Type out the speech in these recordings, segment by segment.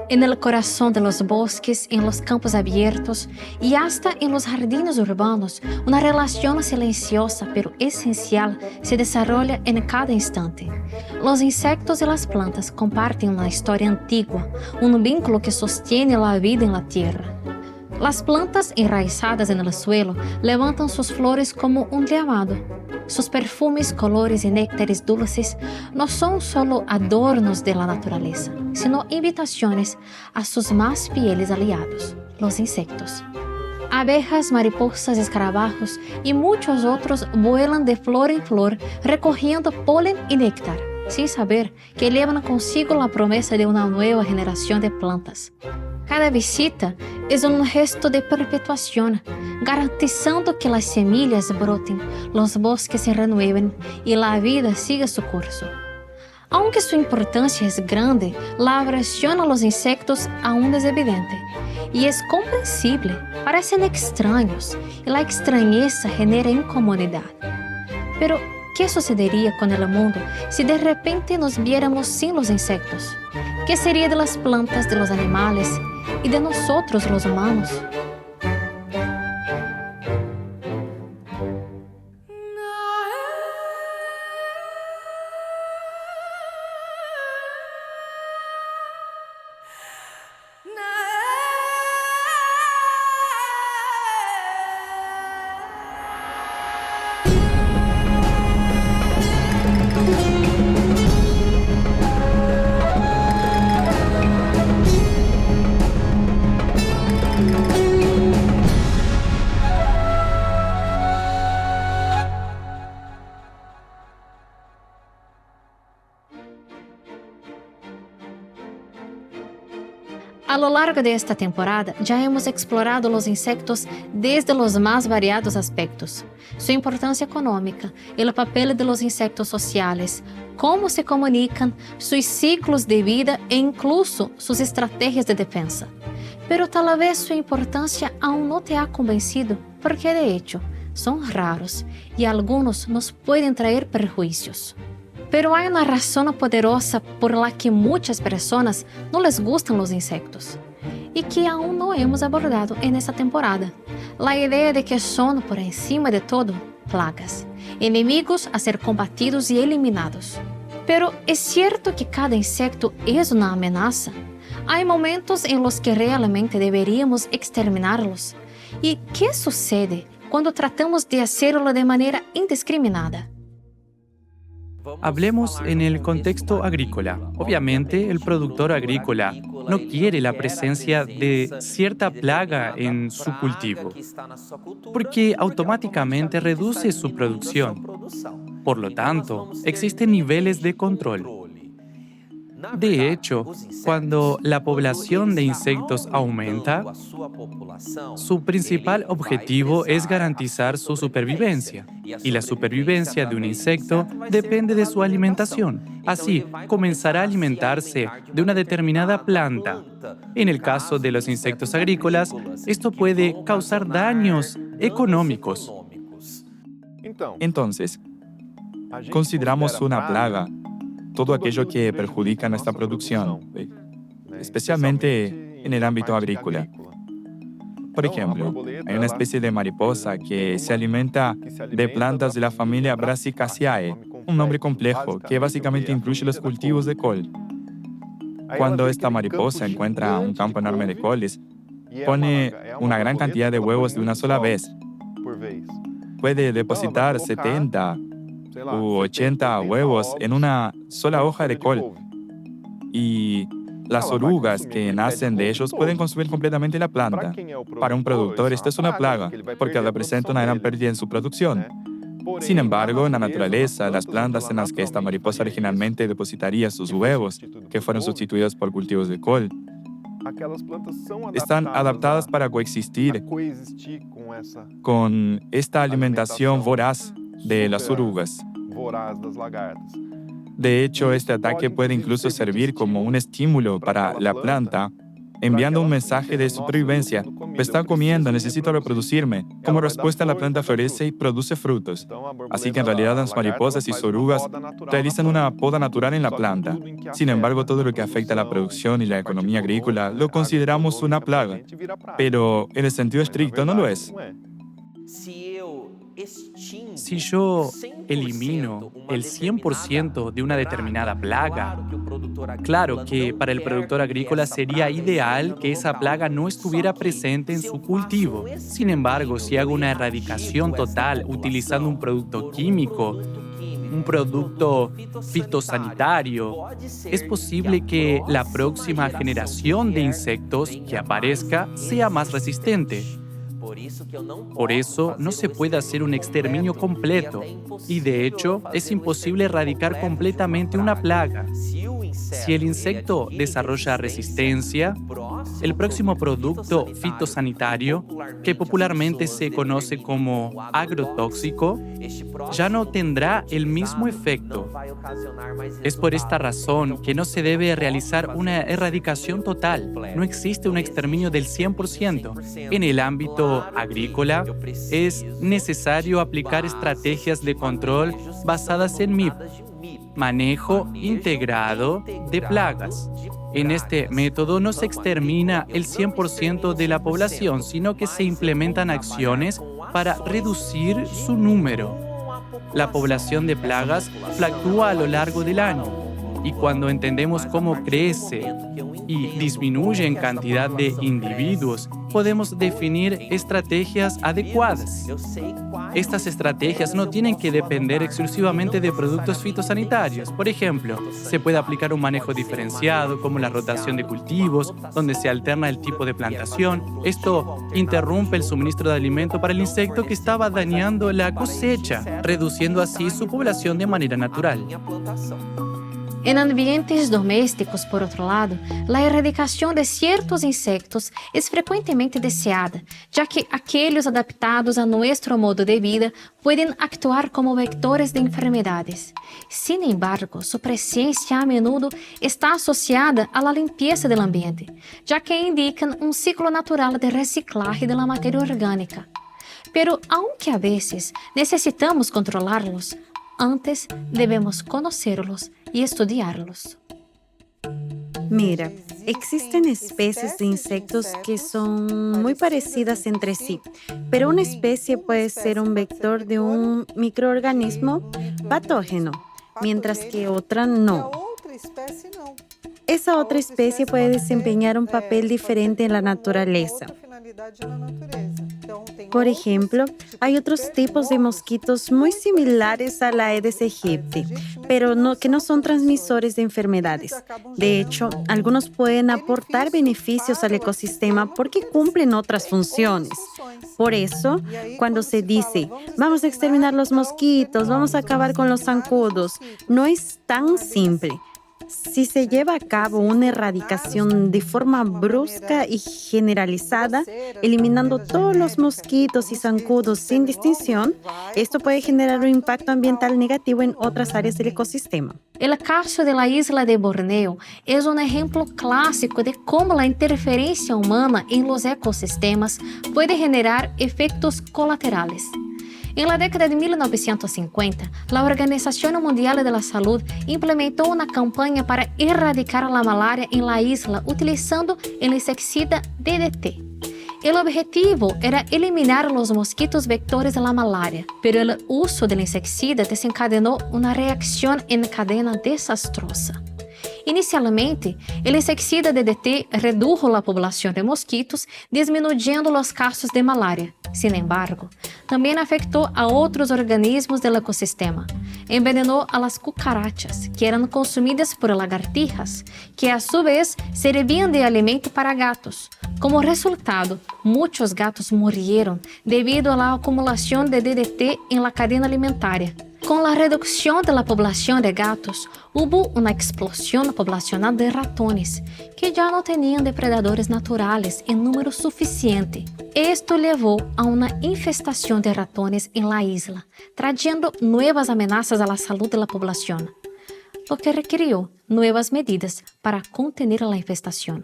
En el corazón de los bosques, en los campos abiertos y hasta en los jardines urbanos, una relación silenciosa pero esencial se desarrolla en cada instante. Los insectos y las plantas comparten una historia antigua, un vínculo que sostiene la vida en la tierra. Las plantas enraizadas en el suelo levantan sus flores como un llamado. Sus perfumes, colores y néctares dulces no son solo adornos de la naturaleza, sino invitaciones a sus más fieles aliados, los insectos. Abejas, mariposas, escarabajos y muchos otros vuelan de flor en flor recogiendo polen y néctar, sin saber que llevan consigo la promesa de una nueva generación de plantas. Cada visita es un gesto de perpetuación, garantizando que las semillas broten, los bosques se renueven y la vida siga su curso. Aunque su importancia es grande, la aversión a los insectos aún es evidente. Y es comprensible, parecen extraños, y la extrañeza genera incomodidad. Pero, ¿qué sucedería con el mundo si de repente nos viéramos sin los insectos? ¿Qué sería de las plantas, de los animales y de nosotros los humanos? A lo largo de esta temporada, ya hemos explorado los insectos desde los más variados aspectos: su importancia económica, el papel de los insectos sociales, cómo se comunican, sus ciclos de vida e incluso sus estrategias de defensa. Pero tal vez su importancia aún no te ha convencido, porque de hecho son raros y algunos nos pueden traer perjuicios. Pero hay una razón poderosa por la que muchas personas no les gustan los insectos y que aún no hemos abordado en esta temporada. La idea de que son, por encima de todo, plagas, enemigos a ser combatidos y eliminados. Pero ¿es cierto que cada insecto es una amenaza? Hay momentos en los que realmente deberíamos exterminarlos. ¿Y qué sucede cuando tratamos de hacerlo de manera indiscriminada? Hablemos en el contexto agrícola. Obviamente, el productor agrícola no quiere la presencia de cierta plaga en su cultivo, porque automáticamente reduce su producción. Por lo tanto, existen niveles de control. De hecho, cuando la población de insectos aumenta, su principal objetivo es garantizar su supervivencia, y la supervivencia de un insecto depende de su alimentación. Así, comenzará a alimentarse de una determinada planta. En el caso de los insectos agrícolas, esto puede causar daños económicos. Entonces, consideramos una plaga todo aquello que perjudica nuestra producción, especialmente en el ámbito agrícola. Por ejemplo, hay una especie de mariposa que se alimenta de plantas de la familia Brassicaceae, un nombre complejo que básicamente incluye los cultivos de col. Cuando esta mariposa encuentra un campo enorme de coles, pone una gran cantidad de huevos de una sola vez. Puede depositar 70 u 80 huevos en una sola hoja de col. Y las orugas que nacen de ellos pueden consumir completamente la planta. Para un productor esto es una plaga, porque representa una gran pérdida en su producción. Sin embargo, en la naturaleza, las plantas en las que esta mariposa originalmente depositaría sus huevos, que fueron sustituidos por cultivos de col, están adaptadas para coexistir con esta alimentación voraz de las orugas. De hecho, este ataque puede incluso servir como un estímulo para la planta enviando un mensaje de supervivencia. Me está comiendo, necesito reproducirme. Como respuesta, la planta florece y produce frutos. Así que en realidad las mariposas y orugas realizan una poda natural en la planta. Sin embargo, todo lo que afecta a la producción y la economía agrícola lo consideramos una plaga. Pero en el sentido estricto no lo es. Si yo elimino el 100% de una determinada plaga, claro que para el productor agrícola sería ideal que esa plaga no estuviera presente en su cultivo. Sin embargo, si hago una erradicación total utilizando un producto químico, un producto fitosanitario, es posible que la próxima generación de insectos que aparezca sea más resistente. Por eso no se puede hacer un exterminio completo y de hecho es imposible erradicar completamente una plaga. Si el insecto desarrolla resistencia, el próximo producto fitosanitario, que popularmente se conoce como agrotóxico, ya no tendrá el mismo efecto. Es por esta razón que no se debe realizar una erradicación total. No existe un exterminio del 100%. En el ámbito agrícola, es necesario aplicar estrategias de control basadas en MIP, manejo integrado de plagas. En este método no se extermina el 100% de la población, sino que se implementan acciones para reducir su número. La población de plagas fluctúa a lo largo del año y cuando entendemos cómo crece y disminuye en cantidad de individuos, podemos definir estrategias adecuadas. Estas estrategias no tienen que depender exclusivamente de productos fitosanitarios. Por ejemplo, se puede aplicar un manejo diferenciado, como la rotación de cultivos, donde se alterna el tipo de plantación. Esto interrumpe el suministro de alimento para el insecto que estaba dañando la cosecha, reduciendo así su población de manera natural. En ambientes domésticos, por outro lado, a erradicação de certos insectos é frequentemente deseada, já que aqueles adaptados a nosso modo de vida podem actuar como vectores de enfermedades. Sin embargo, sua presença a menudo está associada à limpeza do ambiente, já que indicam ciclo natural de reciclaje de matéria orgânica. Pero, aunque a veces necessitamos controlá-los, antes debemos conocerlos y estudiarlos. Mira, existen especies de insectos que son muy parecidas entre sí, pero una especie puede ser un vector de un microorganismo patógeno, mientras que otra no. Esa otra especie puede desempeñar un papel diferente en la naturaleza. Por ejemplo, hay otros tipos de mosquitos muy similares a la Aedes aegypti, pero que no son transmisores de enfermedades. De hecho, algunos pueden aportar beneficios al ecosistema porque cumplen otras funciones. Por eso, cuando se dice, vamos a exterminar los mosquitos, vamos a acabar con los zancudos, no es tan simple. Si se lleva a cabo una erradicación de forma brusca y generalizada, eliminando todos los mosquitos y zancudos sin distinción, esto puede generar un impacto ambiental negativo en otras áreas del ecosistema. El caso de la isla de Borneo es un ejemplo clásico de cómo la interferencia humana en los ecosistemas puede generar efectos colaterales. Em la década de 1950, a Organização Mundial da Saúde implementou uma campanha para erradicar a malária em la isla utilizando o insecticida DDT. O objetivo era eliminar os mosquitos vectores da malária, pero o uso do insecticida desencadenou uma reação em cadena desastrosa. Inicialmente, o insecticida DDT redujo a população de mosquitos, disminuyendo os casos de malária. Sin embargo, também afetou a outros organismos do ecossistema. Envenenou a las cucarachas, que eram consumidas por lagartijas, que a su vez serviam de alimento para gatos. Como resultado, muitos gatos morreram devido à acumulação de DDT em la cadena alimentaria. Com a redução da população de gatos, houve uma explosão populacional de ratones, que já não tinham depredadores naturais em número suficiente. Esto levou a uma infestação de ratones em la isla, trayendo novas ameaças à saúde da população, o que requirió novas medidas para contener a infestação.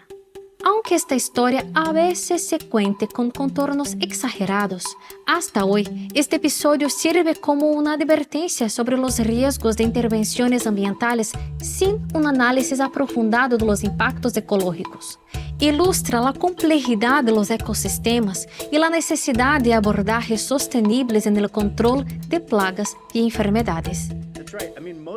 aunque esta historia a veces se cuente con contornos exagerados, hasta hoy este episodio sirve como una advertencia sobre los riesgos de intervenciones ambientales sin un análisis aprofundado de los impactos ecológicos. Ilustra la complejidad de los ecosistemas y la necesidad de abordajes sostenibles en el control de plagas y enfermedades.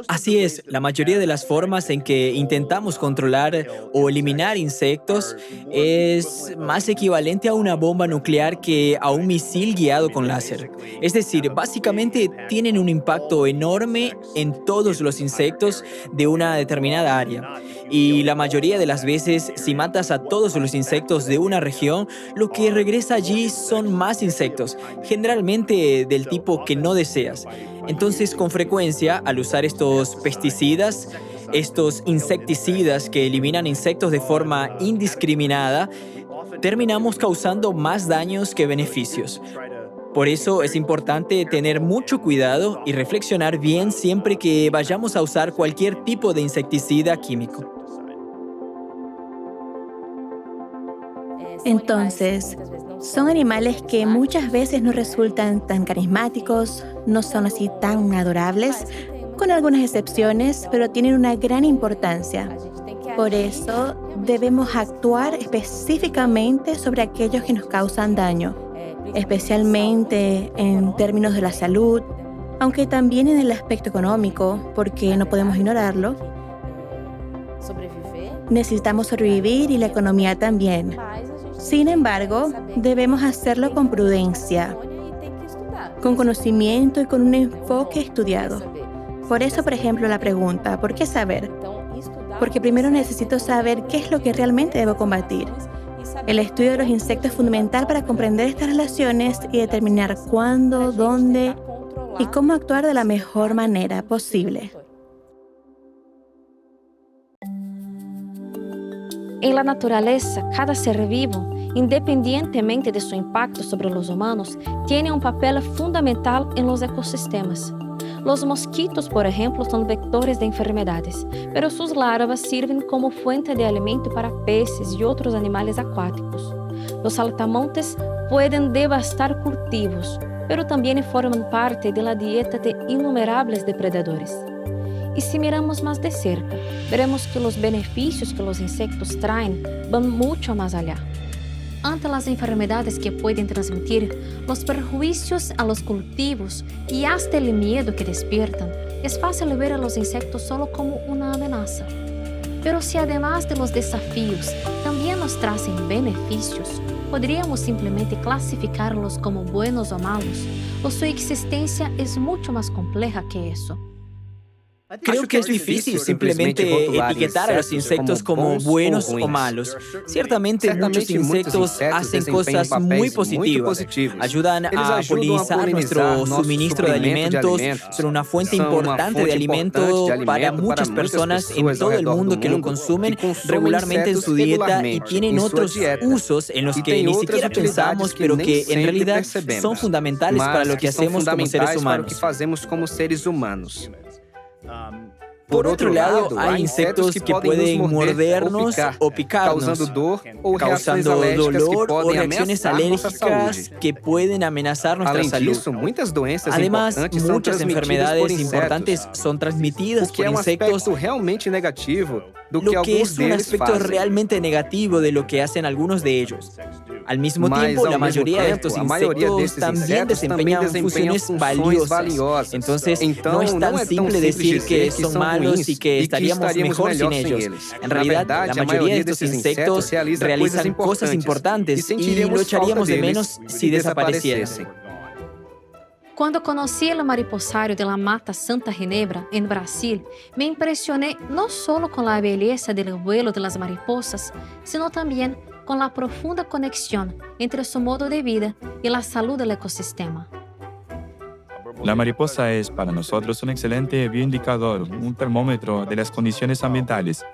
Así es, la mayoría de las formas en que intentamos controlar o eliminar insectos es más equivalente a una bomba nuclear que a un misil guiado con láser. Es decir, básicamente tienen un impacto enorme en todos los insectos de una determinada área. Y la mayoría de las veces, si matas a todos los insectos de una región, lo que regresa allí son más insectos, generalmente del tipo que no deseas. Entonces, con frecuencia, al usar estos pesticidas, estos insecticidas que eliminan insectos de forma indiscriminada, terminamos causando más daños que beneficios. Por eso es importante tener mucho cuidado y reflexionar bien siempre que vayamos a usar cualquier tipo de insecticida químico. Entonces, son animales que muchas veces no resultan tan carismáticos, no son así tan adorables, con algunas excepciones, pero tienen una gran importancia. Por eso, debemos actuar específicamente sobre aquellos que nos causan daño, especialmente en términos de la salud, aunque también en el aspecto económico, porque no podemos ignorarlo. Necesitamos sobrevivir y la economía también. Sin embargo, debemos hacerlo con prudencia, con conocimiento y con un enfoque estudiado. Por eso, por ejemplo, la pregunta, ¿por qué saber? Porque primero necesito saber qué es lo que realmente debo combatir. El estudio de los insectos es fundamental para comprender estas relaciones y determinar cuándo, dónde y cómo actuar de la mejor manera posible. En la naturaleza, cada ser vivo, independientemente de su impacto sobre los humanos, tiene un papel fundamental en los ecosistemas. Los mosquitos, por ejemplo, son vectores de enfermedades, pero sus larvas sirven como fuente de alimento para peces y otros animales acuáticos. Los saltamontes pueden devastar cultivos, pero también forman parte de la dieta de innumerables depredadores. Y si miramos más de cerca, veremos que los beneficios que los insectos traen van mucho más allá. Ante las enfermedades que pueden transmitir, los perjuicios a los cultivos y hasta el miedo que despiertan, es fácil ver a los insectos solo como una amenaza. Pero si además de los desafíos también nos traen beneficios, podríamos simplemente clasificarlos como buenos o malos, o su existencia es mucho más compleja que eso. Creo que es difícil simplemente etiquetar a los insectos como buenos o malos. Ciertamente muchos insectos hacen cosas muy positivas. Ayudan a polinizar nuestro suministro de alimentos, son una fuente importante de alimento para muchas personas en todo el mundo que lo consumen regularmente en su dieta y tienen otros usos en los que ni siquiera pensamos, pero que en realidad son fundamentales para lo que hacemos como seres humanos. Por otro lado, hay insectos que pueden mordernos o picarnos, causando dolor o reacciones alérgicas que pueden amenazar nuestra salud. Además, muchas enfermedades importantes son transmitidas por insectos, lo que es un aspecto realmente negativo de lo que hacen algunos de ellos. Al mismo tiempo, la mayoría de estos insectos también desempeñan funciones valiosas. Entonces, no es tan simple decir que son malos y que estaríamos mejor sin ellos. En realidad, la mayoría de estos insectos realizan cosas importantes y lo echaríamos de menos si desaparecieran. Cuando conocí el mariposario de la Mata Santa Ginebra, en Brasil, me impresioné no solo con la belleza del vuelo de las mariposas, sino también con la profunda conexión entre su modo de vida y la salud del ecosistema. La mariposa es para nosotros un excelente bioindicador, un termómetro de las condiciones ambientales.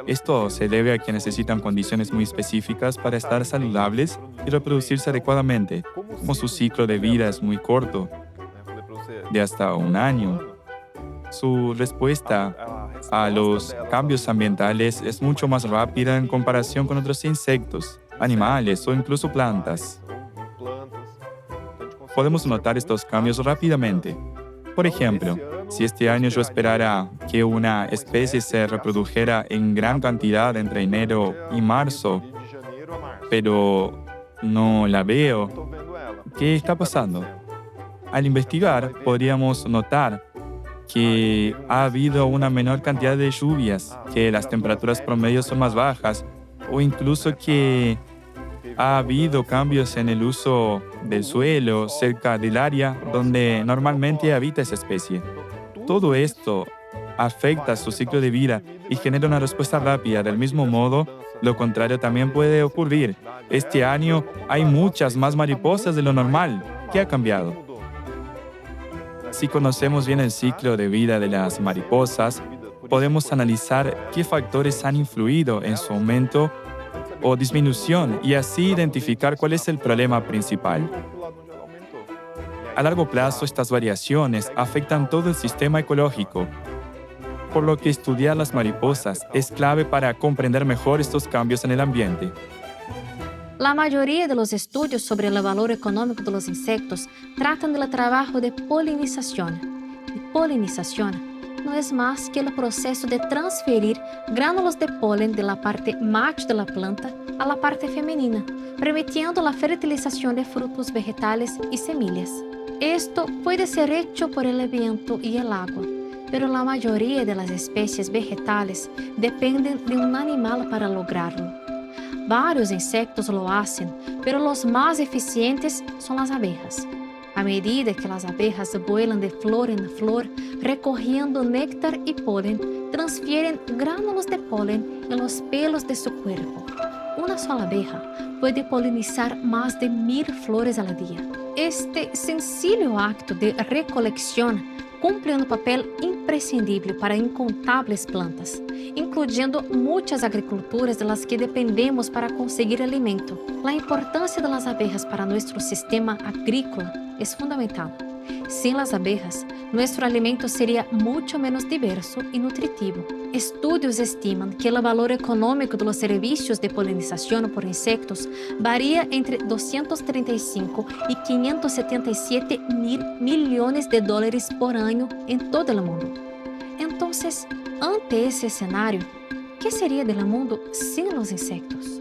Esto se debe a que necesitan condiciones muy específicas para estar saludables y reproducirse adecuadamente, como su ciclo de vida es muy corto, de hasta un año. Su respuesta a los cambios ambientales es mucho más rápida en comparación con otros insectos, animales o incluso plantas. Podemos notar estos cambios rápidamente. Por ejemplo, si este año yo esperara que una especie se reprodujera en gran cantidad entre enero y marzo, pero no la veo, ¿qué está pasando? Al investigar, podríamos notar que ha habido una menor cantidad de lluvias, que las temperaturas promedios son más bajas, o incluso que ha habido cambios en el uso del suelo cerca del área donde normalmente habita esa especie. Todo esto afecta su ciclo de vida y genera una respuesta rápida. Del mismo modo, lo contrario también puede ocurrir. Este año hay muchas más mariposas de lo normal. ¿Qué ha cambiado? Si conocemos bien el ciclo de vida de las mariposas, podemos analizar qué factores han influido en su aumento o disminución y así identificar cuál es el problema principal. A largo plazo, estas variaciones afectan todo el sistema ecológico, por lo que estudiar las mariposas es clave para comprender mejor estos cambios en el ambiente. La mayoría de los estudios sobre el valor económico de los insectos tratan del trabajo de polinización. Y polinización no es más que el proceso de transferir gránulos de polen de la parte macho de la planta a la parte femenina, permitiendo la fertilización de frutos vegetales y semillas. Esto puede ser hecho por el viento y el agua, pero la mayoría de las especies vegetales dependen de un animal para lograrlo. Varios insectos lo hacen, pero los más eficientes son las abejas. A medida que las abejas vuelan de flor en flor, recogiendo néctar y polen, transfieren gránulos de polen en los pelos de su cuerpo. Una sola abeja puede polinizar más de 1000 flores al día. Este sencillo acto de recolección cumple un papel imprescindible para incontables plantas, incluyendo muchas agriculturas de las que dependemos para conseguir alimento. La importancia de las abejas para nuestro sistema agrícola es fundamental. Sin las abejas, nuestro alimento sería mucho menos diverso y nutritivo. Estudios estiman que el valor económico de los servicios de polinización por insectos varía entre 235 y 577 mil millones de dólares por año en todo el mundo. Entonces, ante ese escenario, ¿qué sería del mundo sin los insectos?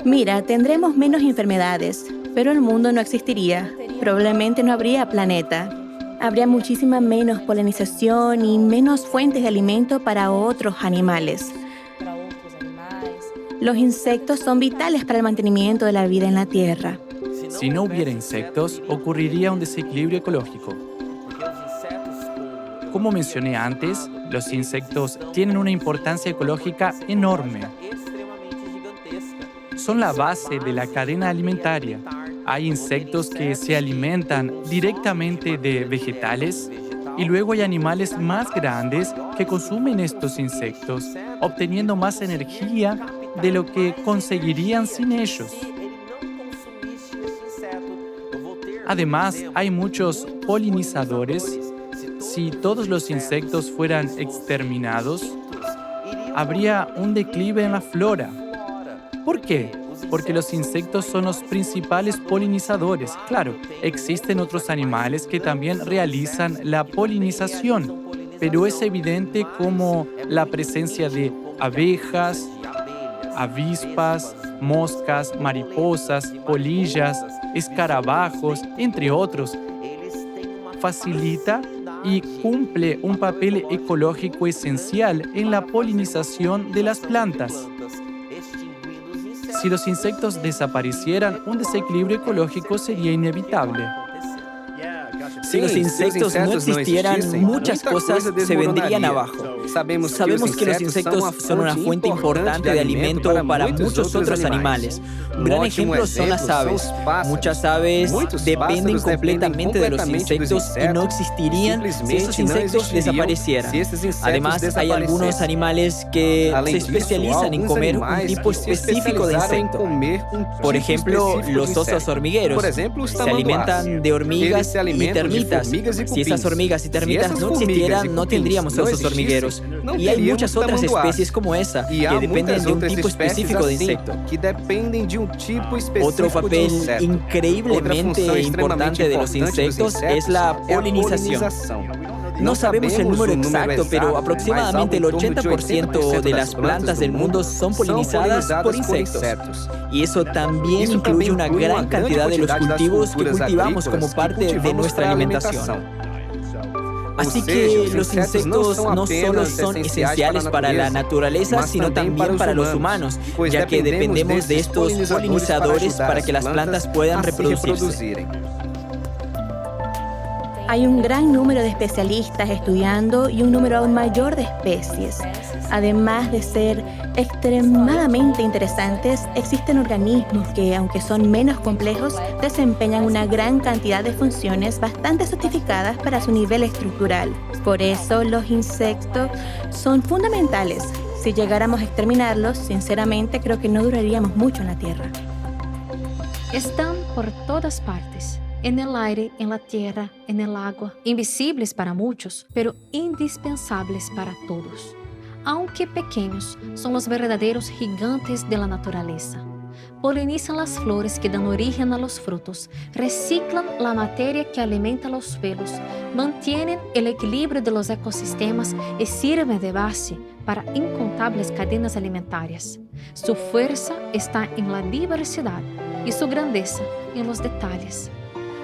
Mira, tendremos menos enfermedades, pero el mundo no existiría. Probablemente no habría planeta. Habría muchísima menos polinización y menos fuentes de alimento para otros animales. Los insectos son vitales para el mantenimiento de la vida en la Tierra. Si no hubiera insectos, ocurriría un desequilibrio ecológico. Como mencioné antes, los insectos tienen una importancia ecológica enorme. Son la base de la cadena alimentaria. Hay insectos que se alimentan directamente de vegetales y luego hay animales más grandes que consumen estos insectos, obteniendo más energía de lo que conseguirían sin ellos. Además, hay muchos polinizadores. Si todos los insectos fueran exterminados, habría un declive en la flora. ¿Por qué? Porque los insectos son los principales polinizadores. Claro, existen otros animales que también realizan la polinización, pero es evidente como la presencia de abejas, avispas, moscas, mariposas, polillas, escarabajos, entre otros, facilita y cumple un papel ecológico esencial en la polinización de las plantas. Si los insectos desaparecieran, un desequilibrio ecológico sería inevitable. Si los insectos no existieran, muchas cosas se vendrían abajo. Sabemos que los insectos son una fuente importante de alimento para muchos otros animales. Un gran ejemplo son las aves. Muchas aves dependen completamente de los insectos y no existirían si esos insectos desaparecieran. Además, hay algunos animales que se especializan en comer un tipo específico de insecto. Por ejemplo, los osos hormigueros. Se alimentan de hormigas y termitas. Si esas hormigas y termitas no existieran, no tendríamos osos hormigueros. Y hay muchas otras especies como esa que dependen de un tipo específico de insecto. Otro papel increíblemente importante de los insectos es la polinización. No sabemos el número exacto, pero aproximadamente el 80% de las plantas del mundo son polinizadas por insectos. Y eso también incluye una gran cantidad de los cultivos que cultivamos como parte de nuestra alimentación. Así que los insectos no solo son esenciales para la naturaleza, sino también para los humanos, ya que dependemos de estos polinizadores para que las plantas puedan reproducirse. Hay un gran número de especialistas estudiando y un número aún mayor de especies. Además de ser extremadamente interesantes, existen organismos que, aunque son menos complejos, desempeñan una gran cantidad de funciones bastante sofisticadas para su nivel estructural. Por eso, los insectos son fundamentales. Si llegáramos a exterminarlos, sinceramente creo que no duraríamos mucho en la Tierra. Están por todas partes. En el aire, en la tierra, en el agua, invisibles para muchos, pero indispensables para todos. Aunque pequeños, son los verdaderos gigantes de la naturaleza. Polinizan las flores que dan origen a los frutos, reciclan la materia que alimenta los suelos, mantienen el equilibrio de los ecosistemas y sirven de base para incontables cadenas alimentarias. Su fuerza está en la diversidad y su grandeza en los detalles.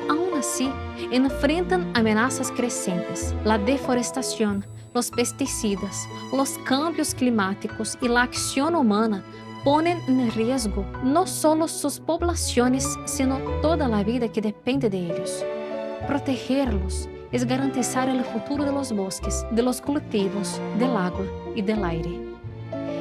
Aún así, enfrentan amenazas crecientes, la deforestación, los pesticidas, los cambios climáticos y la acción humana ponen en riesgo no solo sus poblaciones, sino toda la vida que depende de ellos. Protegerlos es garantizar el futuro de los bosques, de los cultivos, del agua y del aire.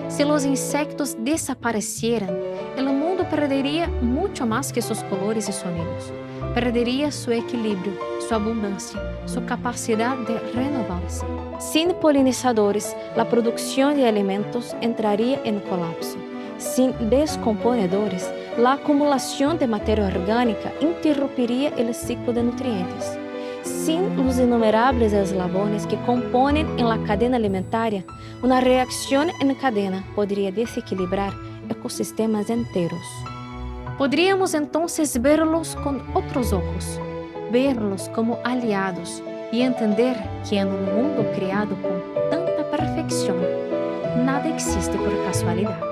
Si los insectos desaparecieran, el mundo perdería mucho más que sus colores y sonidos. Perdería su equilibrio, su abundancia, su capacidad de renovarse. Sin polinizadores, la producción de alimentos entraría en colapso. Sin descomponedores, la acumulación de materia orgánica interrumpiría el ciclo de nutrientes. Sin los innumerables eslabones que componen en la cadena alimentaria, una reacción en cadena podría desequilibrar ecosistemas enteros. Podríamos entonces verlos con otros ojos, verlos como aliados y entender que en un mundo creado con tanta perfección, nada existe por casualidad.